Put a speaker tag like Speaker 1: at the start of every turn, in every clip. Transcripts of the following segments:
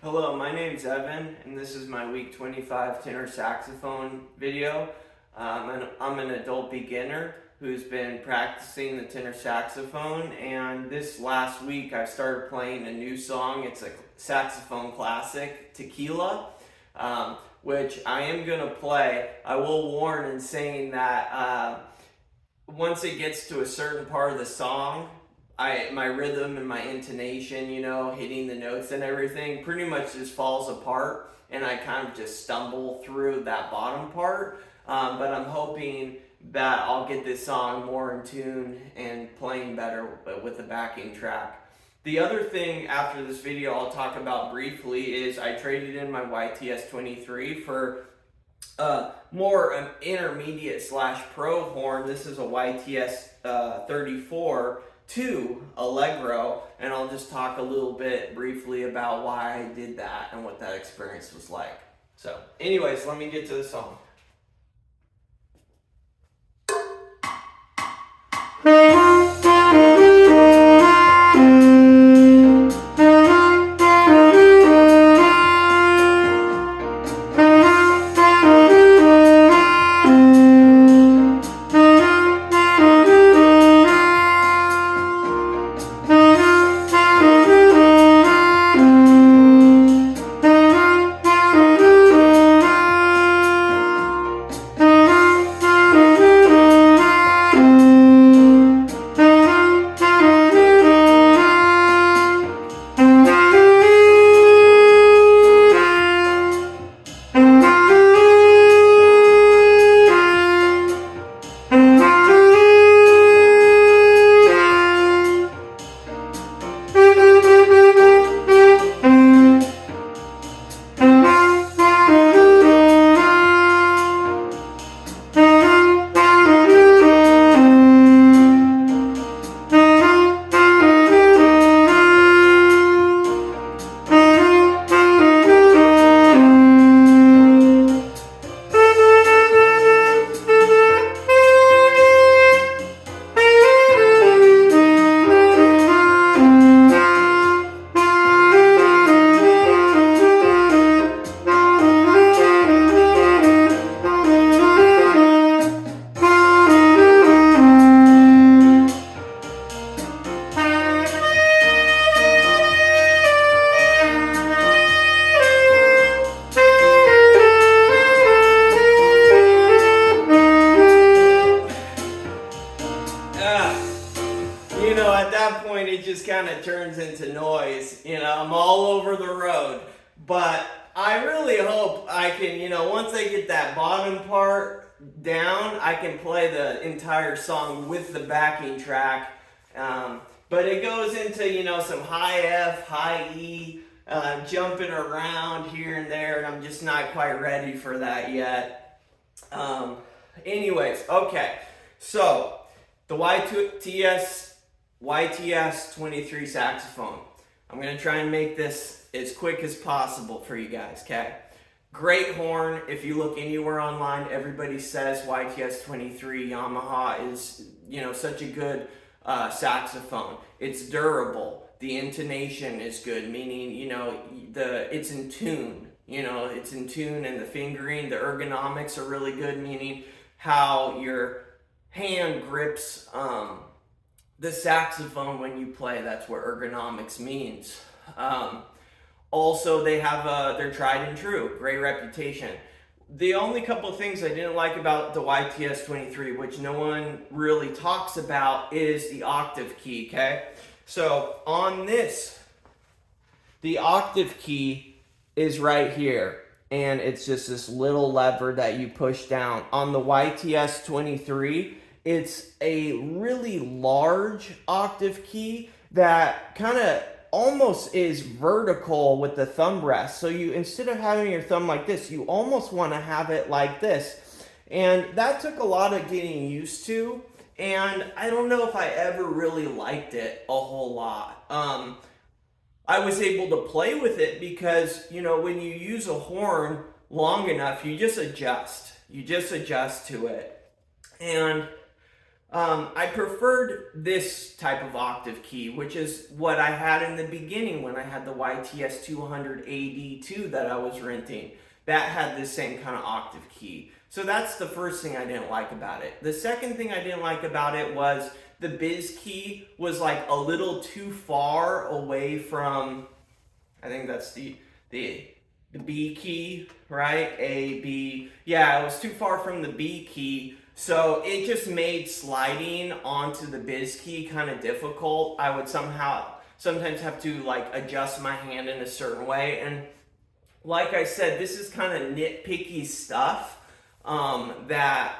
Speaker 1: Hello, my name's Evan, and this is my week 25 tenor saxophone video. I'm an adult beginner who's been practicing the tenor saxophone, and this last week I started playing a new song. It's a saxophone classic, Tequila, which I am going to play. I will warn in saying that once it gets to a certain part of the song, my rhythm and my intonation, hitting the notes and everything pretty much just falls apart, and I kind of just stumble through that bottom part. But I'm hoping that I'll get this song more in tune and playing better with the backing track. The other thing after this video I'll talk about briefly is I traded in my YTS-33 for more intermediate / pro horn. This is a YTS-34II Allegro, and I'll just talk a little bit briefly about why I did that and what that experience was like. So anyways, let me get to the song. At that point, it just kind of turns into noise. I'm all over the road. But I really hope I can, once I get that bottom part down, I can play the entire song with the backing track. But it goes into, some high F, high E, jumping around here and there, and I'm just not quite ready for that yet. Anyways, okay. So, the YTS-23 saxophone. I'm going to try and make this as quick as possible for you guys, okay? Great horn. If you look anywhere online, everybody says YTS-23 Yamaha is, such a good saxophone. It's durable. The intonation is good, meaning, it's in tune. It's in tune, and the fingering, the ergonomics are really good, meaning how your hand grips the saxophone when you play. That's what ergonomics means. Also, they have they're tried and true, great reputation. The only couple of things I didn't like about the YTS-23, which no one really talks about, is the octave key, okay? So on this, the octave key is right here, and it's just this little lever that you push down. On the YTS-23, it's a really large octave key that kind of almost is vertical with the thumb rest. So you, instead of having your thumb like this, you almost want to have it like this. And that took a lot of getting used to, and I don't know if I ever really liked it a whole lot. I was able to play with it because, when you use a horn long enough, you just adjust. You just adjust to it. And I preferred this type of octave key, which is what I had in the beginning when I had the YTS-34II that I was renting. That had the same kind of octave key. So that's the first thing I didn't like about it. The second thing I didn't like about it was the biz key was like a little too far away from, I think that's the B key, right? A, B. Yeah, it was too far from the B key. So it just made sliding onto the biz key kind of difficult. I would sometimes have to like adjust my hand in a certain way. And like I said, this is kind of nitpicky stuff that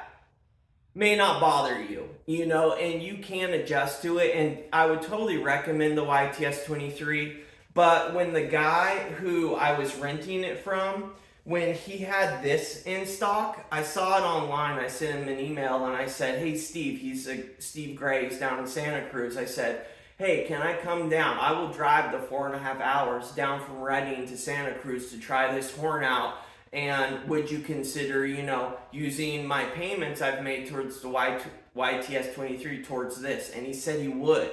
Speaker 1: may not bother you, you know, and you can adjust to it. And I would totally recommend the YTS-23. But when the guy who I was renting it from, when he had this in stock, I saw it online. I sent him an email and I said, hey, Steve, Steve Gray's down in Santa Cruz. I said, hey, can I come down? I will drive the 4.5 hours down from Redding to Santa Cruz to try this horn out. And would you consider, you know, using my payments I've made towards the YTS-23 towards this? And he said he would.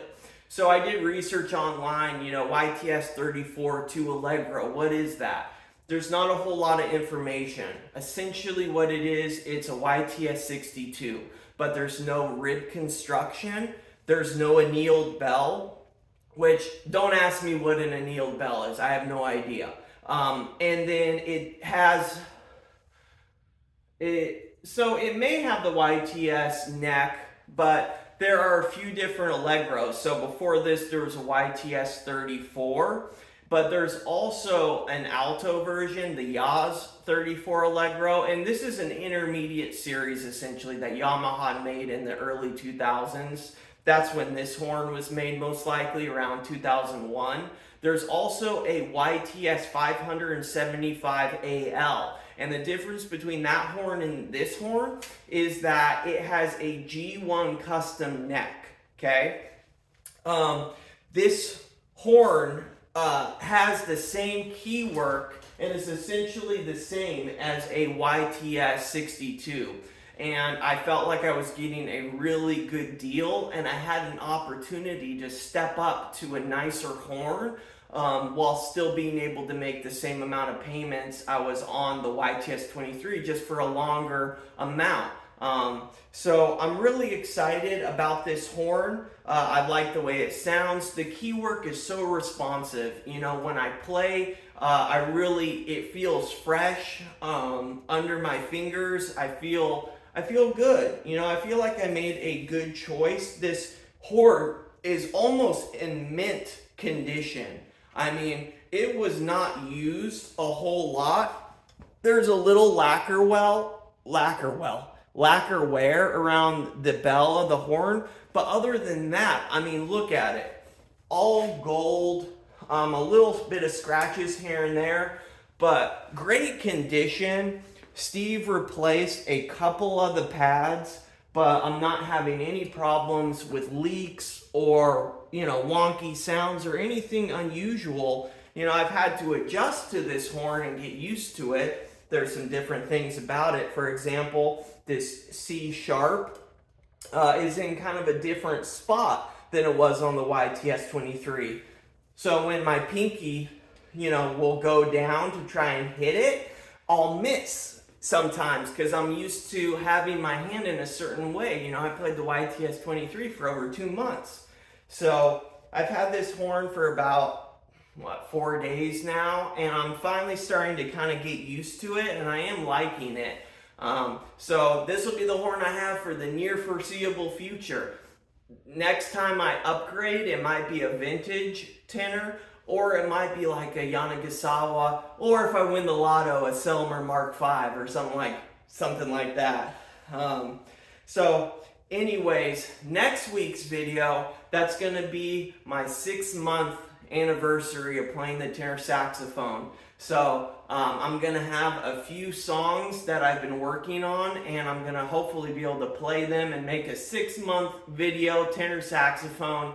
Speaker 1: So I did research online, you know, YTS-34II Allegro, what is that? There's not a whole lot of information. Essentially what it is, it's a YTS-62, but there's no rib construction. There's no annealed bell, which don't ask me what an annealed bell is. I have no idea. And then it has, so it may have the YTS neck, but there are a few different Allegros. So before this, there was a YTS-34, but there's also an alto version, the YTS-34 Allegro, and this is an intermediate series essentially that Yamaha made in the early 2000s. That's when this horn was made, most likely around 2001. There's also a YTS-575AL. And the difference between that horn and this horn is that it has a G1 custom neck, okay? This horn has the same key work and is essentially the same as a YTS-62. And I felt like I was getting a really good deal, and I had an opportunity to step up to a nicer horn while still being able to make the same amount of payments I was on the YTS-23 just for a longer amount. So I'm really excited about this horn. I like the way it sounds. The key work is so responsive. You know, when I play, it feels fresh under my fingers. I feel good. You know, I feel like I made a good choice. This horn is almost in mint condition. I mean, it was not used a whole lot. There's a little lacquer wear around the bell of the horn. But other than that, I mean, look at it. All gold, a little bit of scratches here and there, but great condition. Steve replaced a couple of the pads, but I'm not having any problems with leaks or, you know, wonky sounds or anything unusual. You know, I've had to adjust to this horn and get used to it. There's some different things about it. For example, this C sharp is in kind of a different spot than it was on the YTS-23. So when my pinky, you know, will go down to try and hit it, I'll miss sometimes because I'm used to having my hand in a certain way. You know, I played the YTS-23 for over 2 months. So I've had this horn for about, 4 days now, and I'm finally starting to kind of get used to it, and I am liking it. So this will be the horn I have for the near foreseeable future. Next time I upgrade, it might be a vintage tenor, or it might be like a Yanagisawa, or if I win the lotto, a Selmer Mark V or something like that. So anyways, next week's video, that's going to be my 6-month anniversary of playing the tenor saxophone. So I'm going to have a few songs that I've been working on, and I'm going to hopefully be able to play them and make a 6-month video, tenor saxophone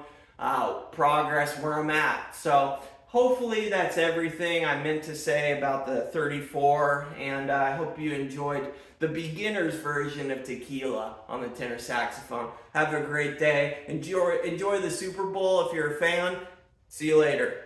Speaker 1: progress where I'm at. So hopefully that's everything I meant to say about the 34, and I hope you enjoyed the beginner's version of Tequila on the tenor saxophone. Have a great day. Enjoy the Super Bowl if you're a fan. See you later.